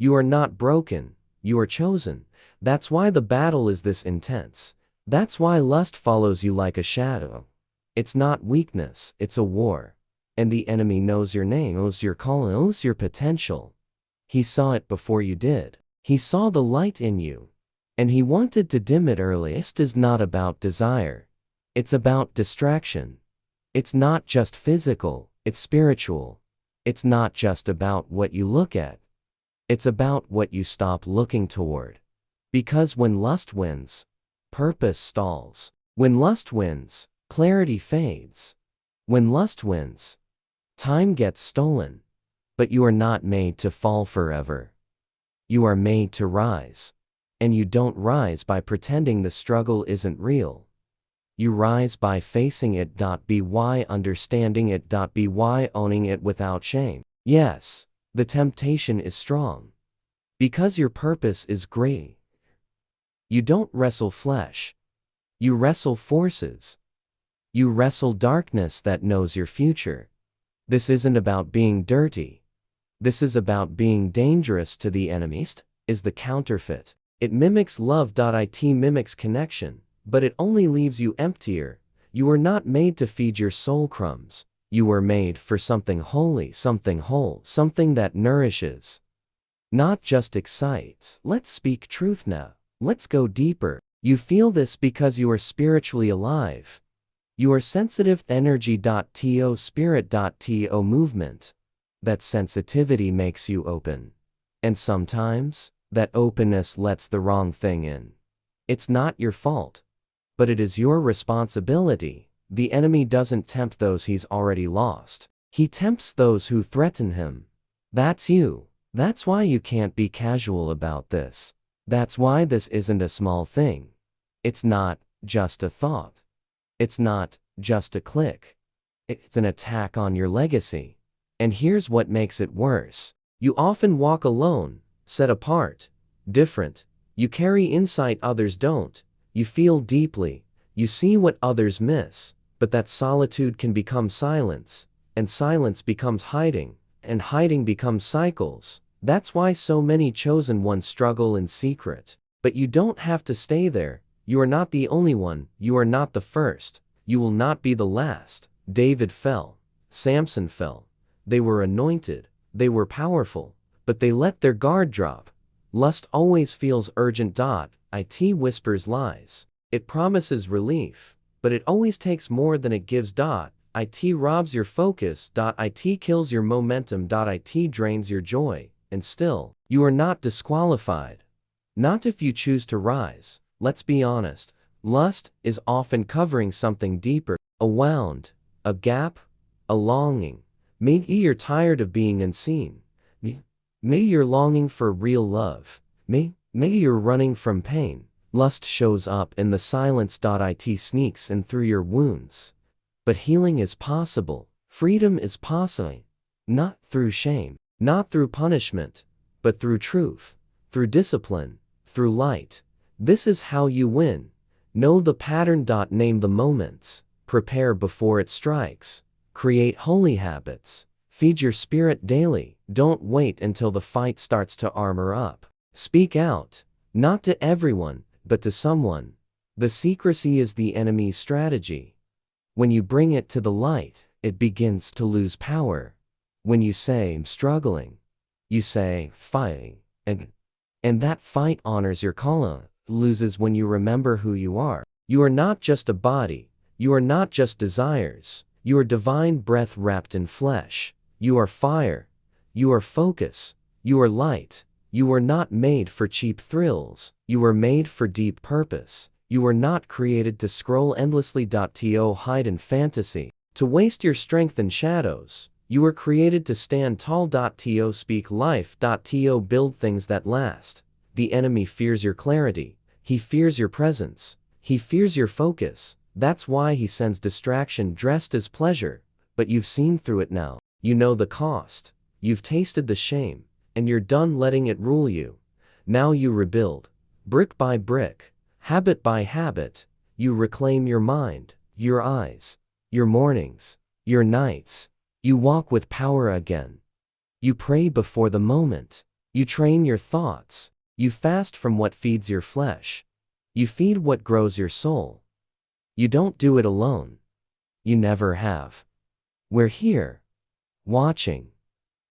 You are not broken, you are chosen. That's why the battle is this intense. That's why lust follows you like a shadow. It's not weakness, it's a war. And the enemy knows your name, knows your call, knows your potential. He saw it before you did. He saw the light in you. And he wanted to dim it early. Lust is not about desire. It's about distraction. It's not just physical, it's spiritual. It's not just about what you look at. It's about what you stop looking toward. Because when lust wins, purpose stalls. When lust wins, clarity fades. When lust wins, time gets stolen. But you are not made to fall forever. You are made to rise. And you don't rise by pretending the struggle isn't real. You rise by facing it. By understanding it. By owning it without shame. Yes, the temptation is strong. Because your purpose is great. You don't wrestle flesh. You wrestle forces. You wrestle darkness that knows your future. This isn't about being dirty. This is about being dangerous to the enemy. Lust is the counterfeit. It mimics love. It mimics connection, but it only leaves you emptier. You were not made to feed your soul crumbs. You were made for something holy, something whole, something that nourishes, not just excites. Let's speak truth now. Let's go deeper. You feel this because you are spiritually alive. You are sensitive. Energy.to spirit.to movement. That sensitivity makes you open. And sometimes, that openness lets the wrong thing in. It's not your fault. But it is your responsibility. The enemy doesn't tempt those he's already lost. He tempts those who threaten him. That's you. That's why you can't be casual about this. That's why this isn't a small thing. It's not just a thought. It's not just a click. It's an attack on your legacy. And here's what makes it worse. You often walk alone, set apart, different. You carry insight others don't. You feel deeply. You see what others miss. But that solitude can become silence. And silence becomes hiding. And hiding becomes cycles. That's why so many chosen ones struggle in secret. But you don't have to stay there. You are not the only one. You are not the first. You will not be the last. David fell. Samson fell. They were anointed. They were powerful. But they let their guard drop. Lust always feels urgent. It whispers lies. It promises relief. But it always takes more than it gives. It robs your focus. It kills your momentum. It drains your joy. And still, you are not disqualified. Not if you choose to rise. Let's be honest. Lust is often covering something deeper. A wound, a gap, a longing. Maybe you're tired of being unseen. Maybe you're longing for real love. Maybe you're running from pain. Lust shows up in the silence. It sneaks in through your wounds. But healing is possible. Freedom is possible. Not through shame. Not through punishment, but through truth, through discipline, through light. This is how you win. Know the pattern. Name the moments. Prepare before it strikes. Create holy habits. Feed your spirit daily. Don't wait until the fight starts to armor up. Speak out. Not to everyone, but to someone. The secrecy is the enemy's strategy. When you bring it to the light, it begins to lose power. When you say, I'm struggling, you say, fighting, and that fight honors your calling. Loses when you remember who you are. You are not just a body. You are not just desires. You are divine breath wrapped in flesh. You are fire. You are focus. You are light. You were not made for cheap thrills. You were made for deep purpose. You were not created to scroll endlessly. To hide in fantasy. To waste your strength in shadows. You were created to stand tall. To speak life. To build things that last. The enemy fears your clarity. He fears your presence. He fears your focus. That's why he sends distraction dressed as pleasure. But you've seen through it now. You know the cost. You've tasted the shame. And you're done letting it rule you. Now you rebuild. Brick by brick. Habit by habit. You reclaim your mind. Your eyes. Your mornings. Your nights. You walk with power again. You pray before the moment. You train your thoughts. You fast from what feeds your flesh. You feed what grows your soul. You don't do it alone. You never have. We're here. Watching.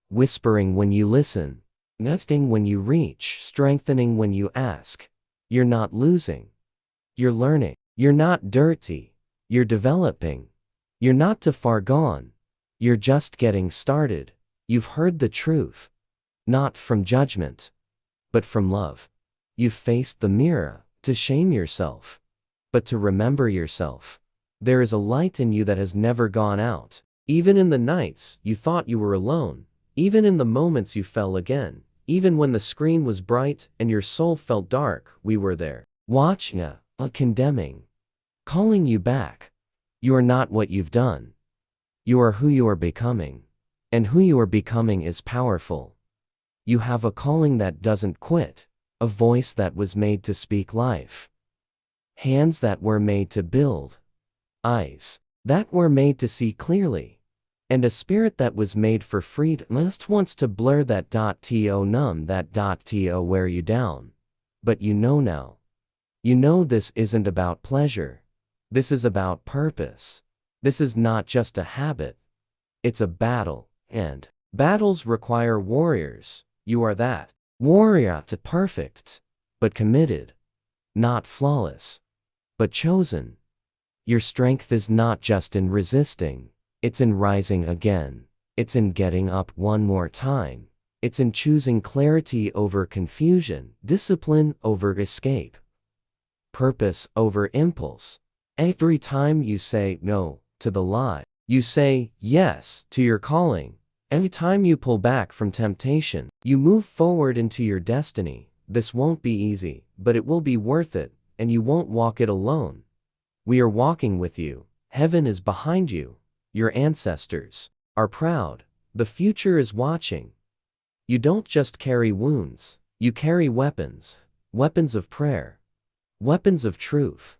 Whispering when you listen. Nudging when you reach. Strengthening when you ask. You're not losing. You're learning. You're not dirty. You're developing. You're not too far gone. You're just getting started. You've heard the truth. Not from judgment, but from love. You've faced the mirror, to shame yourself, but to remember yourself. There is a light in you that has never gone out. Even in the nights you thought you were alone, even in the moments you fell again, even when the screen was bright and your soul felt dark, we were there. Watching, condemning, calling you back. You are not what you've done. You are who you are becoming. And who you are becoming is powerful. You have a calling that doesn't quit, a voice that was made to speak life, hands that were made to build, eyes that were made to see clearly, and a spirit that was made for freedom. Just wants to blur that to numb that to wear you down. But you know now. You know this isn't about pleasure. This is about purpose. This is not just a habit. It's a battle, and battles require warriors. You are that warrior, to perfect, but committed, not flawless, but chosen. Your strength is not just in resisting, it's in rising again. It's in getting up one more time. It's in choosing clarity over confusion, discipline over escape, purpose over impulse. Every time you say no to the lie, you say yes to your calling. Every time you pull back from temptation, you move forward into your destiny. This won't be easy, but it will be worth it, and you won't walk it alone. We are walking with you. Heaven is behind you. Your ancestors are proud. The future is watching. You don't just carry wounds, you carry weapons. Weapons of prayer, weapons of truth,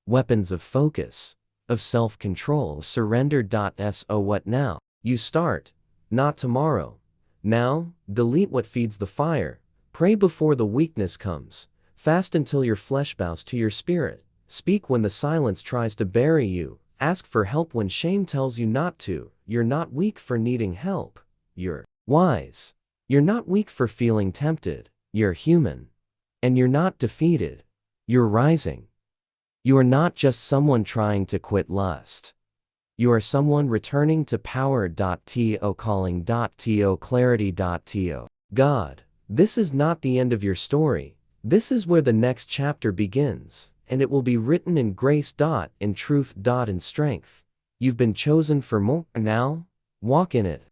weapons of focus, of self-control. Surrender. So what now? You start. Not tomorrow. Now, delete what feeds the fire. Pray before the weakness comes. Fast until your flesh bows to your spirit. Speak when the silence tries to bury you. Ask for help when shame tells you not to. You're not weak for needing help. You're wise. You're not weak for feeling tempted. You're human. And you're not defeated. You're rising. You are not just someone trying to quit lust. You are someone returning to power. To calling. To clarity. To God. This is not the end of your story. This is where the next chapter begins, and it will be written in grace. In truth. In strength. You've been chosen for more. Now, walk in it.